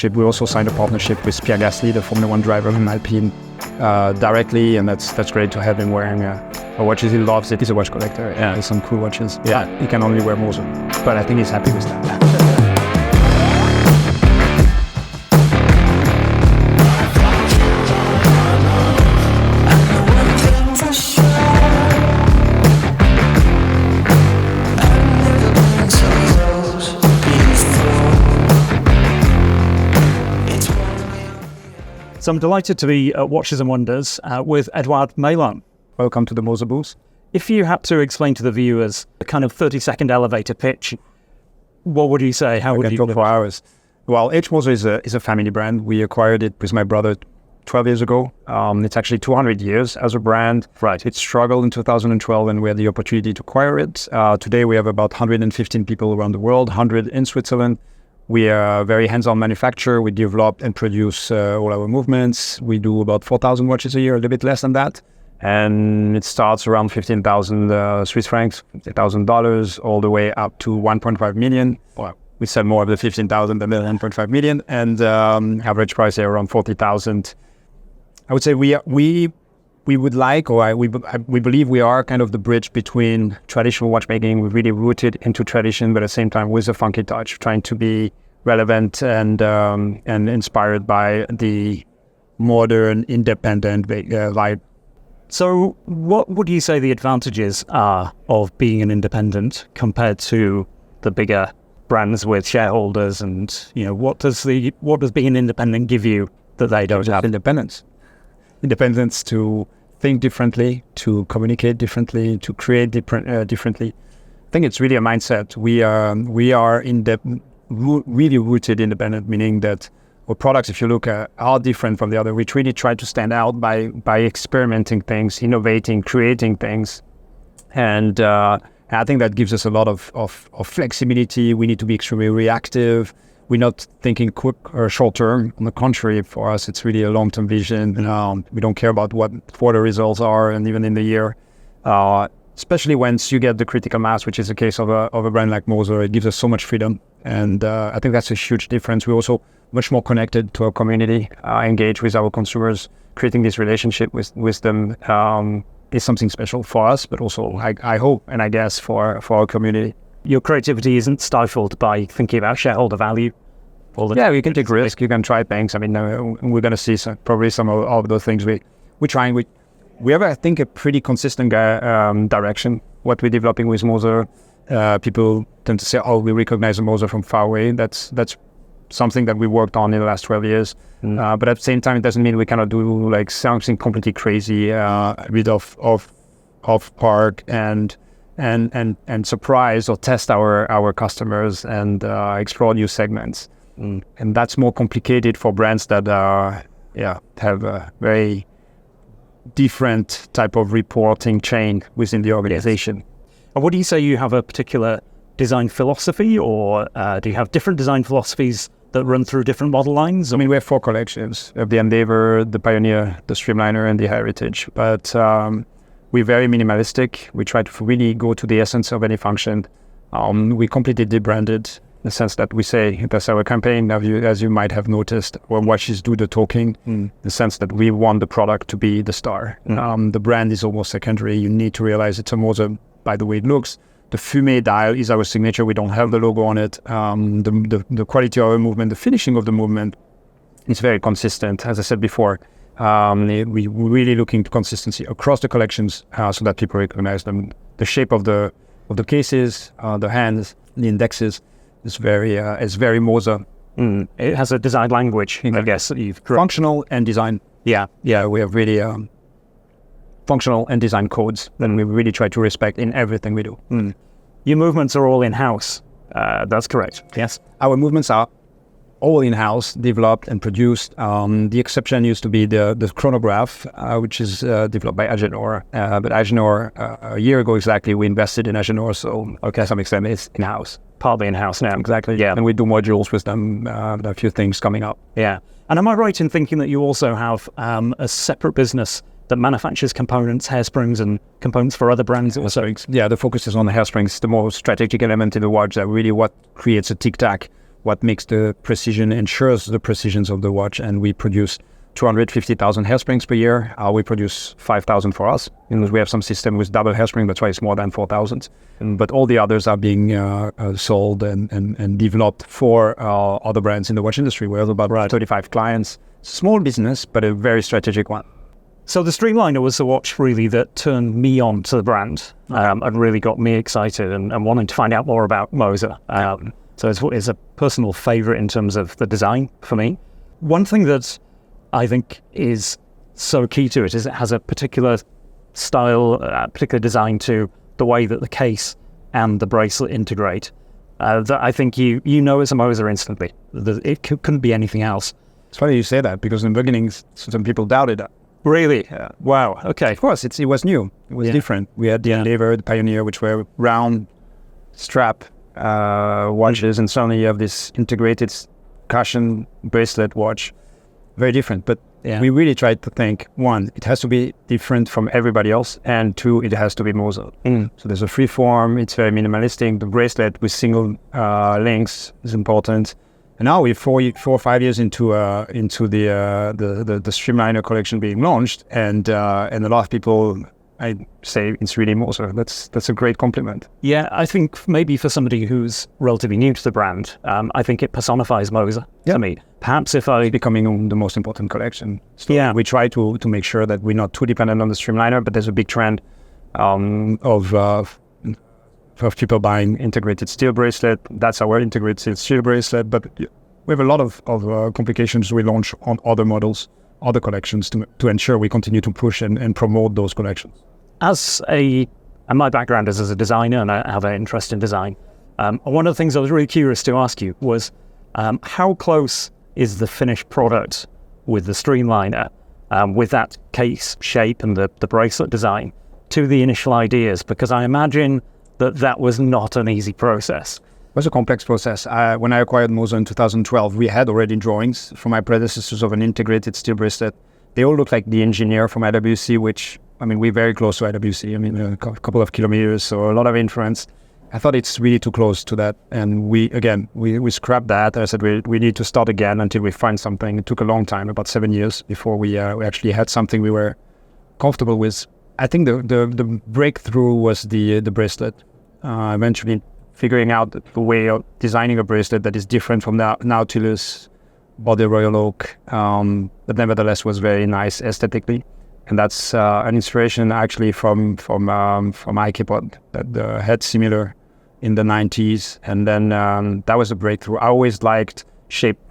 partnership. We also signed a partnership with Pierre Gasly, the Formula 1 driver from Alpine, directly, and that's great to have him wearing watches. He loves it. He's a watch collector. Yeah, there's some cool watches. Yeah, he can only wear Moser, but I think he's happy with that. So I'm delighted to be at Watches and Wonders with Edouard Meylan. Welcome to the Moser booth. If you had to explain to the viewers a kind of 30-second elevator pitch, what would you say? How would you talk for hours? Well, H.Moser is a family brand. We acquired it with my brother 12 years ago. It's actually 200 years as a brand. Right. It struggled in 2012 and we had the opportunity to acquire it. Today we have about 115 people around the world, 100 in Switzerland. We are a very hands-on manufacturer. We develop and produce all our movements. We do about 4,000 watches a year, a little bit less than that. And it starts around 15,000 Swiss francs, $50,000, all the way up to 1.5 million. Well, we sell more of the 15,000 than the 1.5 million. And average price here around 40,000. I would say we would like, or we believe we are kind of the bridge between traditional watchmaking. We're really rooted into tradition, but at the same time with a funky touch, trying to be relevant and inspired by the modern, independent vibe. So what would you say the advantages are of being an independent compared to the bigger brands with shareholders? And what does being an independent give you that they don't have? Independence to think differently, to communicate differently, to create differently. I think it's really a mindset. We are really rooted independent, meaning that our products, if you look at, are different from the other. We really try to stand out by experimenting things, innovating, creating things. And I think that gives us a lot of flexibility. We need to be extremely reactive. We're not thinking quick or short term. On the contrary, for us, it's really a long-term vision. We don't care about what the results are, and even in the year. Especially once you get the critical mass, which is the case of a brand like Moser, it gives us so much freedom. And I think that's a huge difference. We're also much more connected to our community, engaged with our consumers. Creating this relationship with them is something special for us, but also, I hope, and I guess, for our community. Your creativity isn't stifled by thinking about shareholder value? Yeah, you can take risks, you can try things. I mean, we're going to see probably some of those things we're trying. We have, I think, a pretty consistent direction, what we're developing with Moser. People tend to say, oh, we recognize a Moser from far away. That's something that we worked on in the last 12 years. But at the same time, it doesn't mean we cannot do like something completely crazy, a bit of park and surprise or test our customers and explore new segments. And that's more complicated for brands that have a very different type of reporting chain within the organization. Yes. And what do you say, you have a particular design philosophy, or do you have different design philosophies that run through different model lines? I mean, we have 4 collections. We have the Endeavor, the Pioneer, the Streamliner, and the Heritage. But we're very minimalistic. We try to really go to the essence of any function. We completely debranded, in the sense that we say, that's our campaign, as you might have noticed, our watches do the talking, in the sense that we want the product to be the star. The brand is almost secondary. You need to realize it's a Moser by the way it looks. The Fumé dial is our signature. We don't have the logo on it. The quality of our movement, the finishing of the movement is very consistent. As I said before, we're really looking to consistency across the collections so that people recognize them. The shape of the cases, the hands, the indexes is very Moser. It has a design language, I guess. Functional and design. Yeah, we have really functional and design codes that we really try to respect in everything we do. Your movements are all in-house. That's correct. Yes. Our movements are all in-house, developed and produced. The exception used to be the chronograph, which is developed by Agenor. But Agenor, a year ago exactly, we invested in Agenor, so to some extent it's in-house. Partly in-house now. Exactly. Yeah. And we do modules with them, a few things coming up. Yeah. And am I right in thinking that you also have a separate business that manufactures components, hairsprings, and components for other brands also? Yeah, the focus is on the hairsprings, the more strategic element in the watch, that really what creates a tic-tac what makes the precision, ensures the precisions of the watch. And we produce 250,000 hairsprings per year. We produce 5,000 for us. We have some system with double hairspring, that's why it's more than 4,000. But all the others are being sold and developed for other brands in the watch industry. We have about 35 clients. Small business, but a very strategic one. So the Streamliner was the watch really that turned me on to the brand and really got me excited and wanting to find out more about Moser. So it's a personal favorite in terms of the design for me. One thing that I think is so key to it is it has a particular style, particular design to the way that the case and the bracelet integrate. That I think you know as a Moser instantly. It couldn't be anything else. It's funny you say that, because in the beginning, some people doubted that. Really? Wow. Okay. Of course, it was new. It was different. We had the Endeavor, the Pioneer, which were round strap watches, and suddenly you have this integrated cushion bracelet watch. Very different, but we really tried to think, one, it has to be different from everybody else, and two, it has to be Moser. So there's a free form, it's very minimalistic. The bracelet with single links is important. And now we're 4 or 5 years into the Streamliner collection being launched, and a lot of people, I say it's really Moser. That's a great compliment. Yeah, I think maybe for somebody who's relatively new to the brand, I think it personifies Moser to me. Perhaps if I... becoming the most important collection. So we try to make sure that we're not too dependent on the Streamliner, but there's a big trend of people buying integrated steel bracelet. That's our integrated steel bracelet, but we have a lot of complications we launch on other models, other collections to ensure we continue to push and promote those collections. And my background is as a designer, and I have an interest in design. One of the things I was really curious to ask you was how close is the finished product with the Streamliner, with that case shape and the bracelet design, to the initial ideas? Because I imagine that was not an easy process. It was a complex process. When I acquired Moser in 2012, we had already drawings from my predecessors of an integrated steel bracelet. They all look like the engineer from IWC, which, I mean, we're very close to IWC. I mean, a couple of kilometers, so a lot of influence. I thought it's really too close to that. And we scrapped that. I said, we need to start again until we find something. It took a long time, about 7 years, before we actually had something we were comfortable with. I think the breakthrough was the bracelet. Eventually figuring out the way of designing a bracelet that is different from the Nautilus or the Royal Oak, but nevertheless was very nice aesthetically. And that's an inspiration actually from Ikepod that had similar in the 90s. And then that was a breakthrough. I always liked shaped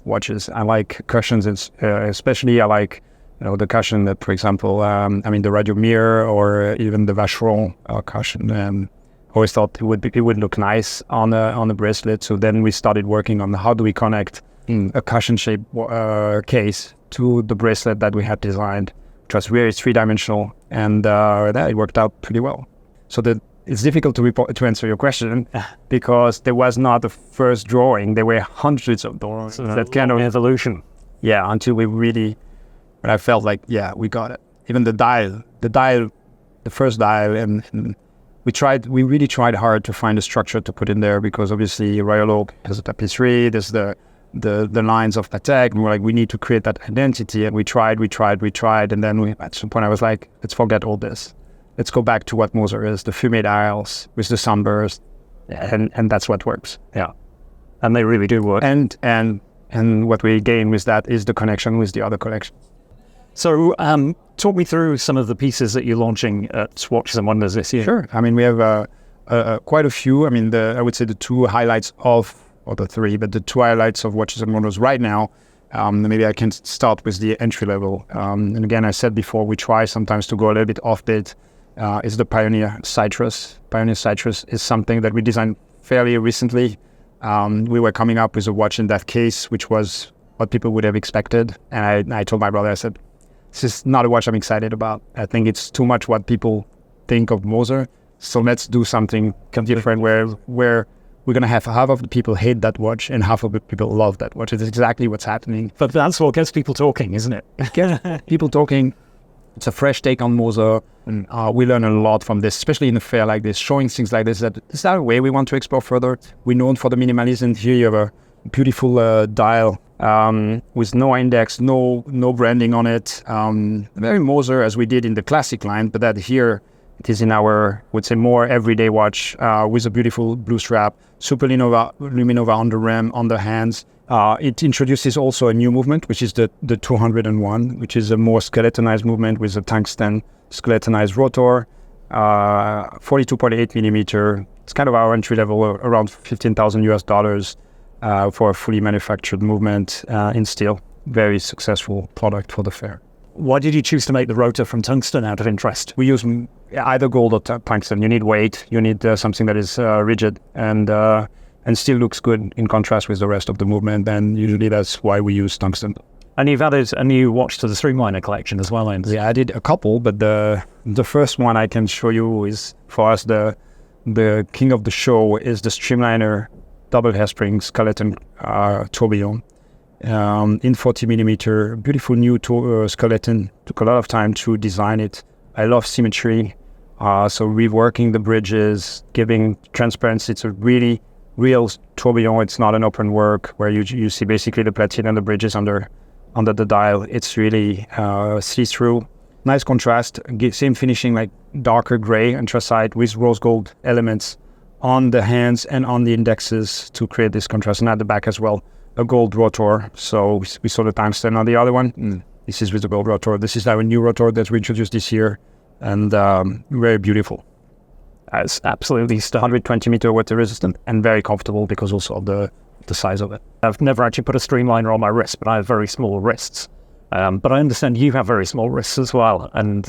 watches. I like cushions, especially I like the cushion that, for example, the Radio Mirror or even the Vacheron cushion. Always thought it would look nice on a bracelet. So then we started working on how do we connect a cushion-shaped case to the bracelet that we had designed, which was very three-dimensional, and it worked out pretty well. So it's difficult to answer your question because there was not a first drawing. There were hundreds of drawings. So that kind of evolution. Yeah, until when I felt like, we got it. Even the first dial, and we really tried hard to find a structure to put in there, because obviously Royal Oak has a tapisserie, there's the lines of Patek, and we're like, we need to create that identity. And we tried, and then at some point I was like, let's forget all this. Let's go back to what Moser is, the fumé dials with the sunburst, and that's what works. Yeah, and they really do work. And what we gain with that is the connection with the other collections. So talk me through some of the pieces that you're launching at Watches and Wonders this year. Sure. I mean, we have quite a few. I mean, I would say the two highlights or the three, but the two highlights of Watches and Wonders right now, maybe I can start with the entry level. And again, I said before, we try sometimes to go a little bit offbeat, is the Pioneer Citrus. Pioneer Citrus is something that we designed fairly recently. We were coming up with a watch in that case, which was what people would have expected. And I told my brother, I said, this is not a watch I'm excited about. I think it's too much what people think of Moser. So let's do something different where we're going to have half of the people hate that watch and half of the people love that watch. It's exactly what's happening. But that's what gets people talking, isn't it? People talking. It's a fresh take on Moser. We learn a lot from this, especially in a fair like this, showing things like this. Is that a way we want to explore further? We're known for the minimalism. Here you have beautiful dial with no index, no branding on it. Very Moser as we did in the classic line, but that here it is in our, would say, more everyday watch with a beautiful blue strap, super luminova on the rim, on the hands. It introduces also a new movement, which is the 201, which is a more skeletonized movement with a tungsten skeletonized rotor, 42.8 millimeter. It's kind of our entry level, around $15,000 for a fully manufactured movement in steel. Very successful product for the fair. Why did you choose to make the rotor from tungsten out of interest? We use either gold or tungsten. You need weight. You need something that is rigid and still looks good in contrast with the rest of the movement. And usually that's why we use tungsten. And you've added a new watch to the Streamliner collection as well, Ames. Yeah, I did a couple, but the first one I can show you is, for us, the king of the show is the Streamliner double hairspring skeleton tourbillon in 40 millimeter. Beautiful new skeleton. Took a lot of time to design it. I love symmetry. So reworking the bridges, giving transparency. It's a really real tourbillon. It's not an open work where you see basically the platina and the bridges under the dial. It's really see-through. Nice contrast. Same finishing, like darker gray anthracite with rose gold elements on the hands and on the indexes to create this contrast. And at the back as well, a gold rotor. So we saw the tungsten on the other one. This is with the gold rotor. This is our new rotor that we introduced this year, and very beautiful. It's absolutely 120 meter water resistant and very comfortable because also of the size of it. I've never actually put a Streamliner on my wrist, but I have very small wrists. But I understand you have very small wrists as well, and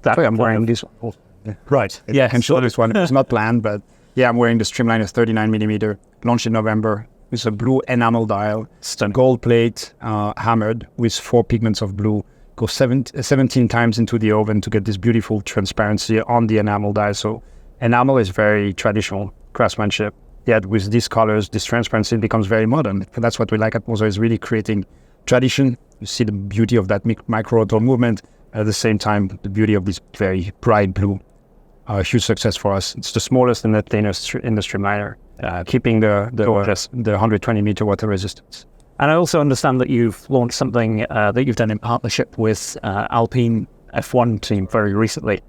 I'm wearing this one. Yeah. Right. Yeah, I can show this one. It's not planned, but yeah, I'm wearing the Streamliner 39 millimeter, launched in November with a blue enamel dial, gold plate, hammered with 4 pigments of blue. Go 17 times into the oven to get this beautiful transparency on the enamel dial. So enamel is very traditional craftsmanship. Yet with these colors, this transparency becomes very modern. And that's what we like at Moser, is really creating tradition. You see the beauty of that micro-rotor movement. At the same time, the beauty of this very bright blue. A huge success for us. It's the smallest and the thinnest in the Streamliner, keeping the 120 meter water resistance. And I also understand that you've launched something that you've done in partnership with Alpine F1 team very recently.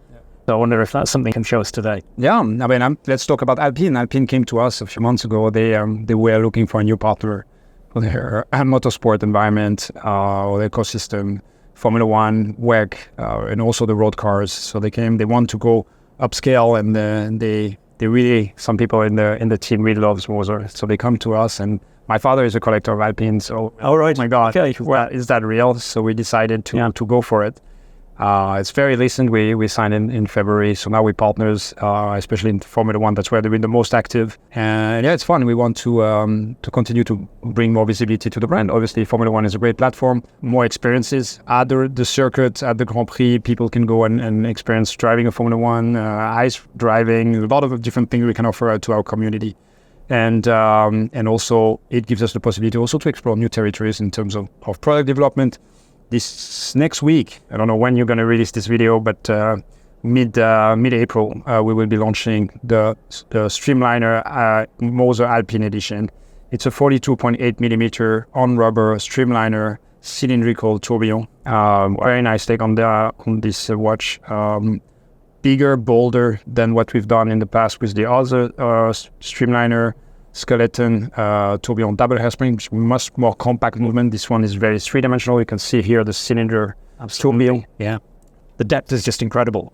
So I wonder if that's something you can show us today. Yeah, I mean, let's talk about Alpine. Alpine came to us a few months ago. They were looking for a new partner for their motorsport environment, or the ecosystem, Formula One, WEC, and also the road cars. So they came. They want to go upscale, and they really, some people in the team really loves Moser. So they come to us, and my father is a collector of Alpine. So all right, oh my God, okay. Well, is that real? So we decided to go for it. It's very recent. We signed in February, so now we're partners, especially in Formula One. That's where they've been the most active. And yeah, it's fun. We want to continue to bring more visibility to the brand. Obviously, Formula One is a great platform. More experiences at the circuit, at the Grand Prix. People can go and experience driving a Formula One, ice driving, a lot of different things we can offer to our community. And also, it gives us the possibility also to explore new territories in terms of product development. This next week, I don't know when you're going to release this video, but mid-April, we will be launching the Streamliner Moser Alpine Edition. It's a 42.8 millimeter on rubber Streamliner cylindrical tourbillon. Very nice take on this watch. Bigger, bolder than what we've done in the past with the other Streamliner skeleton tourbillon double hairspring, much more compact movement. This one is very three-dimensional. You can see here the cylinder tourbillon. Yeah, the depth is just incredible.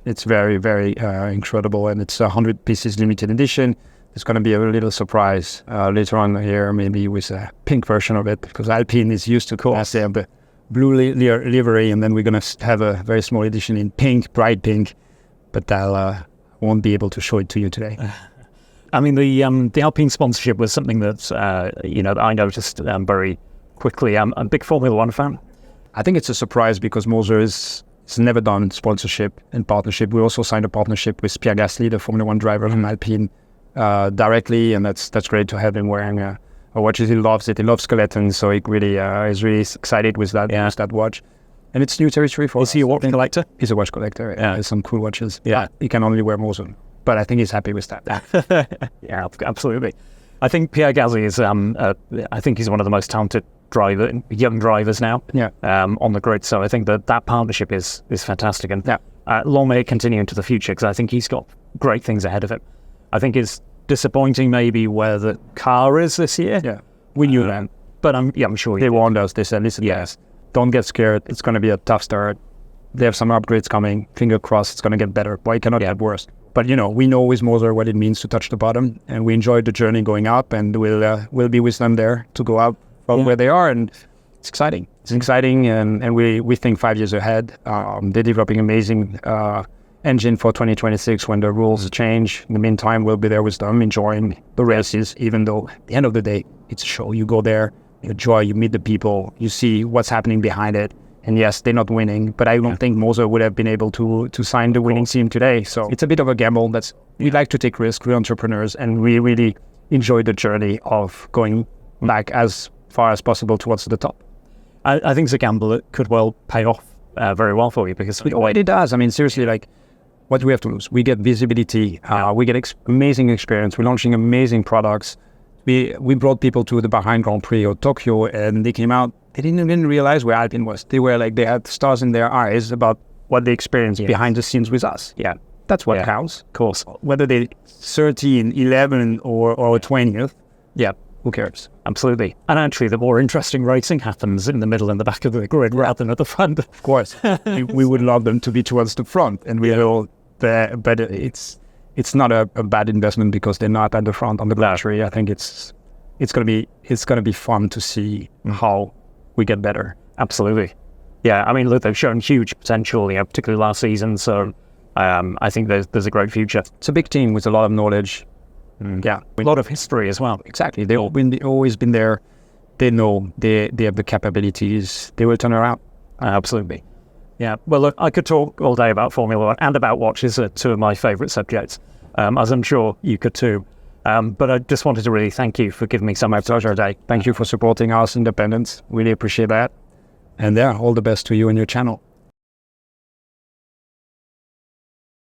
It's very, very incredible, and it's 100 pieces limited edition. There's going to be a little surprise later on here, maybe with a pink version of it, because Alpine is used to have the blue livery, and then we're going to have a very small edition in pink, bright pink, but I won't be able to show it to you today. I mean, the Alpine sponsorship was something that I noticed very quickly. I'm a big Formula One fan. I think it's a surprise because Moser has never done sponsorship and partnership. We also signed a partnership with Pierre Gasly, the Formula One driver from Alpine, directly, and that's great to have him wearing a watch. He loves it. He loves skeletons, so he really is really excited with that. Yeah. With that watch. And it's new territory for us. Is he a watch collector? He's a watch collector. Yeah, there's some cool watches. Yeah, he can only wear Moser. But I think he's happy with that. Yeah, absolutely. I think Pierre Gasly is, I think he's one of the most talented young drivers now on the grid. So I think that partnership is fantastic. And long may it continue into the future, because I think he's got great things ahead of him. I think it's disappointing maybe where the car is this year. Yeah. We knew that. But I'm sure they warned us. They said, listen, yes, don't get scared. It's going to be a tough start. They have some upgrades coming. Finger crossed, it's going to get better. But it cannot get worse. But, we know with Moser what it means to touch the bottom. And we enjoyed the journey going up. And we'll be with them there to go up from where they are. And it's exciting. It's exciting. And we think 5 years ahead. They're developing amazing engine for 2026 when the rules change. In the meantime, we'll be there with them enjoying the races, even though at the end of the day, it's a show. You go there, you enjoy, you meet the people, you see what's happening behind it. And yes, they're not winning, but I don't think Moser would have been able to sign the winning team today. So it's a bit of a gamble. We like to take risks, we're entrepreneurs, and we really enjoy the journey of going back as far as possible towards the top. I think it's a gamble that could well pay off very well for you, because it already does. I mean, seriously, what do we have to lose? We get visibility, we get amazing experience, we're launching amazing products. We brought people to the Bahrain Grand Prix or Tokyo, and they came out, they didn't even realize where Alpine was. They were they had stars in their eyes about what they experienced behind the scenes with us. Yeah, that's what counts. Of course. Whether they 13, 11 or 20th, who cares? Absolutely. And actually, the more interesting racing happens in the middle and the back of the grid rather than at the front. Of course. we would love them to be towards the front, and we will there, but it's not a bad investment because they're not at the front. On the contrary, I think it's gonna be fun to see how we get better. Absolutely. Yeah, I mean, look, they've shown huge potential, particularly last season. So I think there's a great future. It's a big team with a lot of knowledge. A lot of history as well. Exactly. They've always been there. They know they have the capabilities. They will turn around. Absolutely. Yeah. Well, look, I could talk all day about Formula One and about watches, two of my favourite subjects, as I'm sure you could too. But I just wanted to really thank you for giving me some of your day. Thank you for supporting us independents. Really appreciate that. And all the best to you and your channel.